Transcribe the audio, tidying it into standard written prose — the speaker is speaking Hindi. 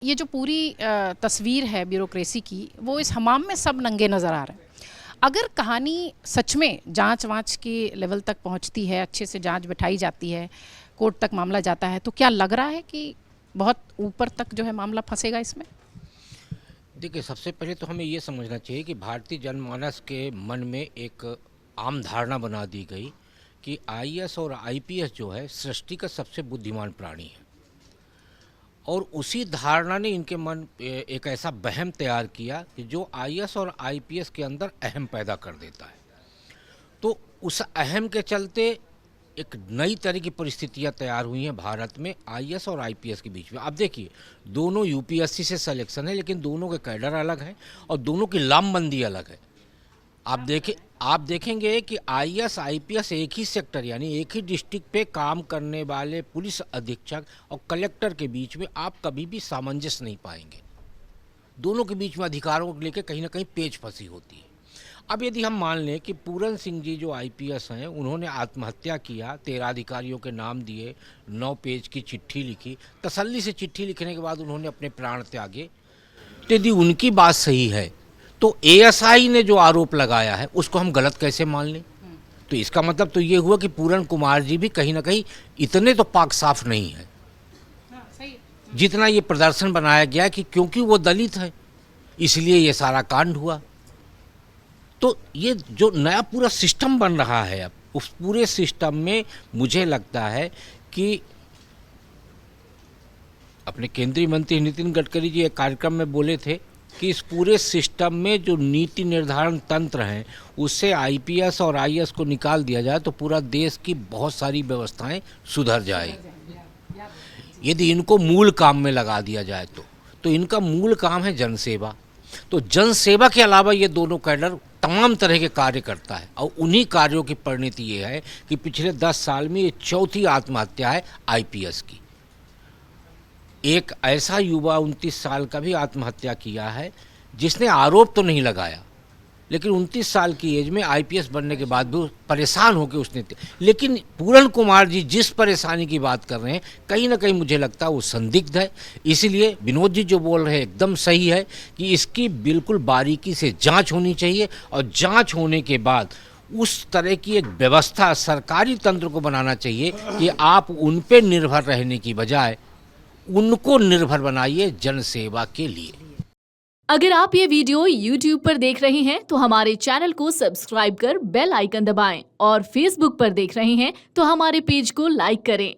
ये जो पूरी तस्वीर है ब्यूरोक्रेसी की, वो इस हमाम में सब नंगे नज़र आ रहे हैं। अगर कहानी सच में जांच वांच के लेवल तक पहुंचती है, अच्छे से जांच बिठाई जाती है, कोर्ट तक मामला जाता है, तो क्या लग रहा है कि बहुत ऊपर तक जो है मामला फंसेगा इसमें? देखिए, सबसे पहले तो हमें ये समझना चाहिए कि भारतीय जनमानस के मन में एक आम धारणा बना दी गई कि आईएएस और आईपीएस जो है सृष्टि का सबसे बुद्धिमान प्राणी है, और उसी धारणा ने इनके मन एक ऐसा वहम तैयार किया कि जो आईएएस और आईपीएस के अंदर अहम पैदा कर देता है। तो उस अहम के चलते एक नई तरह की परिस्थितियां तैयार हुई हैं भारत में आईएएस और आईपीएस के बीच में। अब देखिए, दोनों यूपीएससी से सिलेक्शन है, लेकिन दोनों के कैडर अलग हैं और दोनों की लामबंदी अलग है। आप देखेंगे कि आईएएस आईपीएस एक ही सेक्टर यानी एक ही डिस्ट्रिक्ट पे काम करने वाले पुलिस अधीक्षक और कलेक्टर के बीच में आप कभी भी सामंजस्य नहीं पाएंगे। दोनों के बीच में अधिकारों को लेकर कहीं ना कहीं पेच फंसी होती है। अब यदि हम मान लें कि पूरन सिंह जी जो आईपीएस हैं, उन्होंने आत्महत्या किया, 13 अधिकारियों के नाम दिए, 9 पेज की चिट्ठी लिखी, तसल्ली से चिट्ठी लिखने के बाद उन्होंने अपने प्राण त्यागे, तो यदि उनकी बात सही है तो एएसआई ने जो आरोप लगाया है उसको हम गलत कैसे मान लें? तो इसका मतलब तो ये हुआ कि पूरन कुमार जी भी कहीं ना कहीं इतने तो पाक साफ नहीं है जितना ये प्रदर्शन बनाया गया कि क्योंकि वो दलित है इसलिए ये सारा कांड हुआ। तो ये जो नया पूरा सिस्टम बन रहा है, अब उस पूरे सिस्टम में मुझे लगता है कि अपने केंद्रीय मंत्री नितिन गडकरी जी एक कार्यक्रम में बोले थे कि इस पूरे सिस्टम में जो नीति निर्धारण तंत्र हैं उससे आईपीएस और आईएएस को निकाल दिया जाए तो पूरा देश की बहुत सारी व्यवस्थाएं सुधर जाएगी। यदि इनको मूल काम में लगा दिया जाए तो इनका मूल काम है जनसेवा। तो जनसेवा के अलावा ये दोनों कैडर तमाम तरह के कार्य करता है, और उन्हीं कार्यों की परिणति ये है कि पिछले 10 साल में ये चौथी आत्महत्या है आईपीएस की। एक ऐसा युवा 29 साल का भी आत्महत्या किया है जिसने आरोप तो नहीं लगाया, लेकिन 29 साल की एज में आईपीएस बनने के बाद भी परेशान होकर उसने, लेकिन पूरन कुमार जी जिस परेशानी की बात कर रहे हैं कहीं ना कहीं मुझे लगता है वो संदिग्ध है। इसीलिए विनोद जी जो बोल रहे हैं एकदम सही है कि इसकी बिल्कुल बारीकी से जांच होनी चाहिए, और जांच होने के बाद उस तरह की एक व्यवस्था सरकारी तंत्र को बनाना चाहिए कि आप उन पर निर्भर रहने की बजाय उनको निर्भर बनाइए जनसेवा के लिए। अगर आप ये वीडियो YouTube पर देख रहे हैं तो हमारे चैनल को सब्सक्राइब कर बेल आइकन दबाएं, और Facebook पर देख रहे हैं तो हमारे पेज को लाइक करें।